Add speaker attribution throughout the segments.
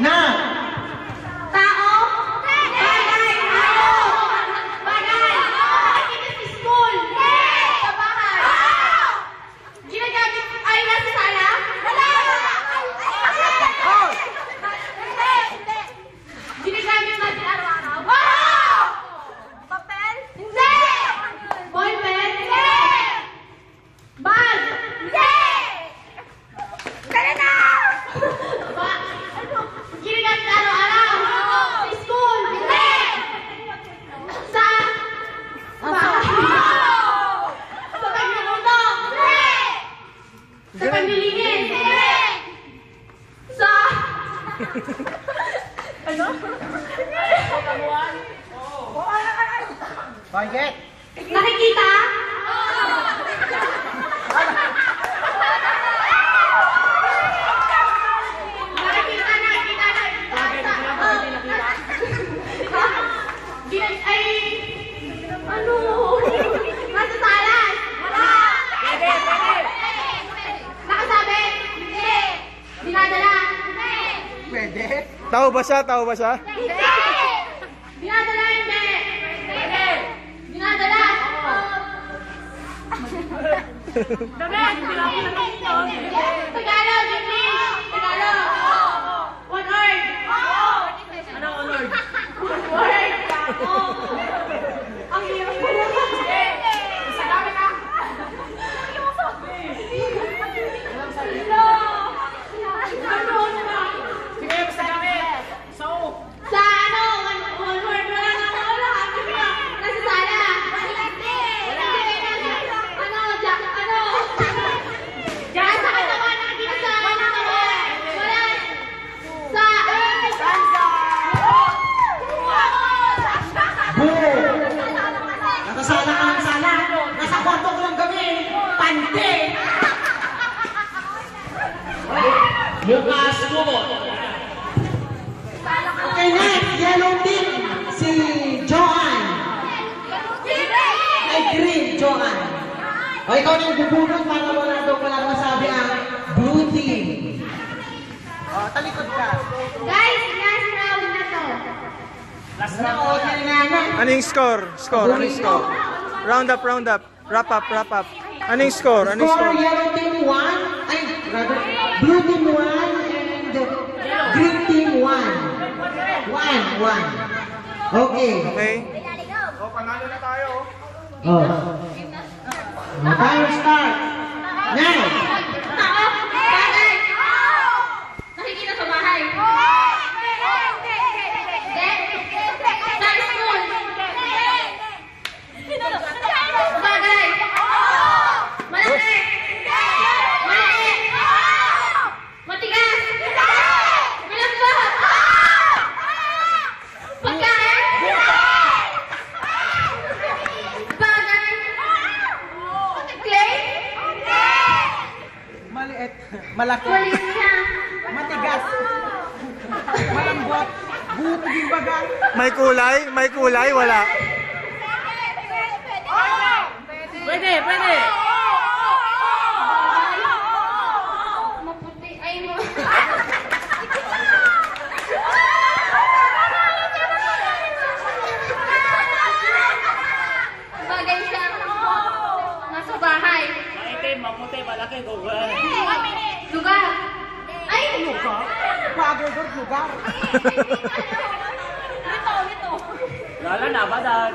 Speaker 1: Na!
Speaker 2: Tao? Bagay! Tao! Bagay! Nakikita sa school! Sa bahay! Ginagamit ay nasa sala? Wala! Ginagamit natin araw-araw? Wow! Papel? Hindi! Ballpen? Hindi! Bag? Hindi! Tara na! Ginagamit araw-araw? Sa school? Hindi! Sa bahay? Sa pagluluto? Hindi! Sa paglilinis? Hindi! Sa... Ano?
Speaker 1: Bakit?
Speaker 2: Nakikita? Ay, ano? Nasa salas? Wala! Pwede! Nakasabit? Hindi! Dinadala? Hindi!
Speaker 1: Pwede?
Speaker 3: Tao ba siya? Tao ba siya?
Speaker 2: Hindi! Dinadala? Hindi! Pwede! Dinadala? Tagalog! English! Tagalog! One word! Ano one word? One word! Ang hirap mo na. Sa gamit ah.
Speaker 1: Sige, basta gamit! So!
Speaker 2: Sa ano? One word. Wala na ako. Wala. Nasa sala. Wala. Ano? Ano? Diyan sa katawan. Nakikita sa katawan. Wala. Sa...
Speaker 1: Nakasala ka ng sala! Nasa kwarto ko lang kami! Pante! Bukas mo! Okay, next! Yellow team! Si Johan! Ay, green, Johan! O, ikaw na yung bubunod para wala masabi ang blue team. O, talikod ka.
Speaker 2: Guys, last round na to.
Speaker 1: Last na o, kailangan.
Speaker 3: Anong score? Anong score? Round up. Wrap up. Anong score?
Speaker 1: Score, yellow team 1, ay, rather, blue team 1 and green team 1. 1. Okay.
Speaker 3: Okay?
Speaker 1: Oh. Time start. Now.
Speaker 2: Tao? Bagay? Nakikita sa bahay? Hindi. Sa school? Bagay? Malaki? Maliit? Matigas? Malambot? Pagkain? Bagay? Clay?
Speaker 1: Maliit. Malaki.
Speaker 2: Maliit na.
Speaker 1: Matigas. Malambot. Buto yung baga.
Speaker 3: May kulay? Wala.
Speaker 1: Pwede.
Speaker 2: Maputi. Ay, mo. Bagay siya. Nasa bahay.
Speaker 1: Maputi, malaki, gugar.
Speaker 2: Lugar. Ay!
Speaker 1: Lugar? Bagay doon, lugar.
Speaker 2: Lito.
Speaker 4: Wala na ba dan?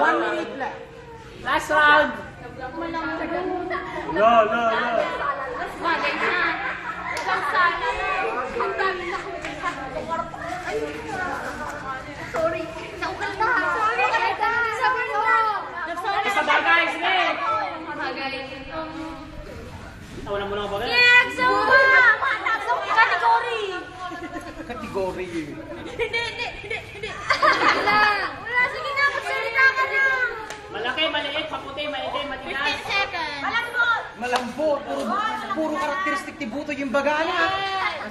Speaker 1: 1 minute left.
Speaker 4: Last round. No.
Speaker 2: Bagay siya. Isang sana na. Ang dami na kami. Sorry. Naugal na. Sorry. Sabi na.
Speaker 4: Isa bagay, sige.
Speaker 2: Bagay.
Speaker 4: Tawanan mo na ako ba?
Speaker 2: Yes! Category!
Speaker 1: Category.
Speaker 2: Hindi. Wala. Sige na. Magsalita ka na.
Speaker 4: Malaki, maliit, maputi, maitim,
Speaker 2: 15
Speaker 4: matigas.
Speaker 2: seconds. Malambot.
Speaker 1: Malambot. Puro karakteristik ni Buto yung bagana.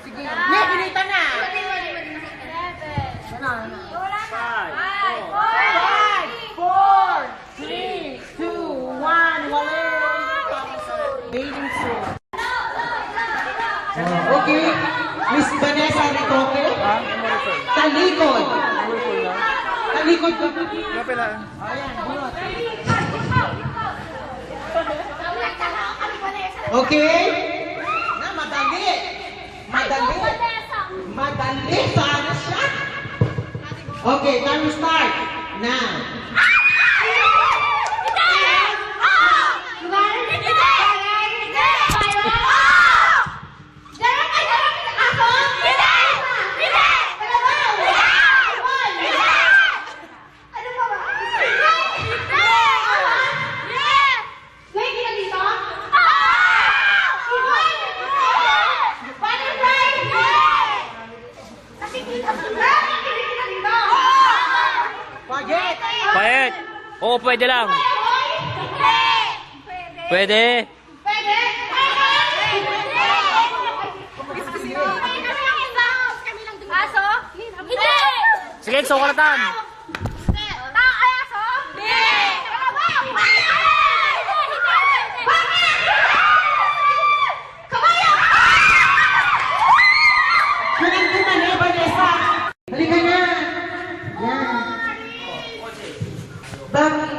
Speaker 1: Sige. Pinita na.
Speaker 4: Five,
Speaker 1: 5, 4, 3, 2, 1. Wala. Bathing suit. Okay. Miss toke?
Speaker 3: Ha? Umurikol.
Speaker 1: Talikod.
Speaker 3: Umurikol na.
Speaker 1: Talikod ka.
Speaker 3: Kapila.
Speaker 1: Ayan, bunot. Okay? Na, madali. Madali. Madali. Sana siya. Okay, time start. Now. Pagit.
Speaker 4: Quiet. Oo, pwede lang. Pwede.
Speaker 2: Aso? Hindi!
Speaker 4: Sige, sukulatan.
Speaker 2: Aso? Hindi!
Speaker 1: Pinag na na, Vanessa. Halika na. Yan. Bakit?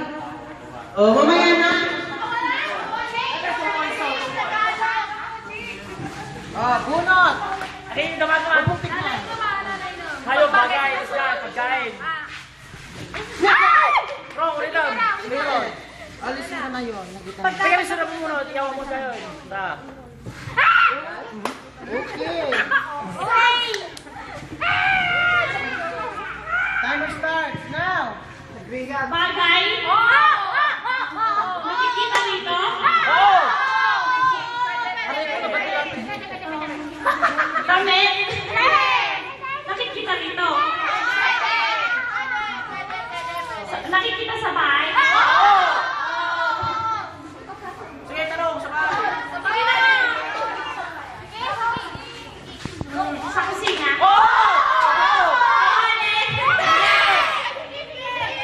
Speaker 1: Oh, mamaya na. Oh, bunot.
Speaker 4: Ano yung gumagawa? Hayop, bagay, isla, pagkain. Bro, ulit lang.
Speaker 1: Meron. Alisin ko na yun.
Speaker 4: Pagkain kami sa muna, iyawan mo tayo. Ta.
Speaker 1: Okay. Timer starts now.
Speaker 2: Bagay? Nakikita dito?
Speaker 4: Oo!
Speaker 2: Damit? Nakikita dito? Nakikita sa bahay?
Speaker 4: Sige, tanong, saka.
Speaker 2: Sa kusina?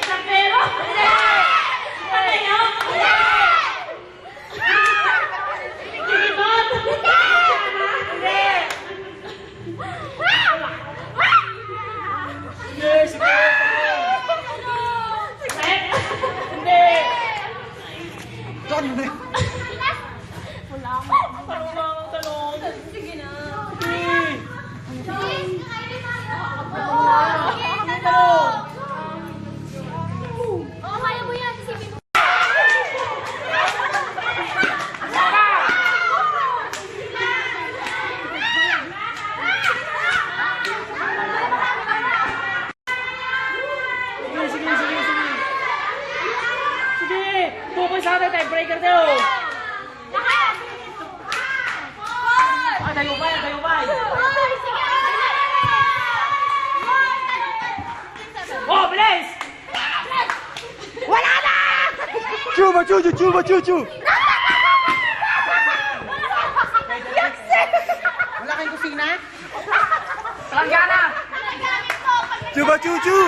Speaker 2: Sa pero? Sa tayo? Kilibot?
Speaker 4: Sige, sige.
Speaker 2: Set?
Speaker 4: Hindi.
Speaker 2: Wala mo.
Speaker 4: Tanong lang, tanong.
Speaker 2: Sige na. Oo, kaya mo yan. Isipin mo.
Speaker 4: Sige, sige, sige, sige. Sige, focus sa atin, time breaker tayo. Ah, dayubay, dayubay. Oh, bilis!
Speaker 3: Chuba, chuchu, chuba, chuchu.
Speaker 1: Wala kayong kusina?
Speaker 4: Palanggana!
Speaker 3: Chuba, chuchu.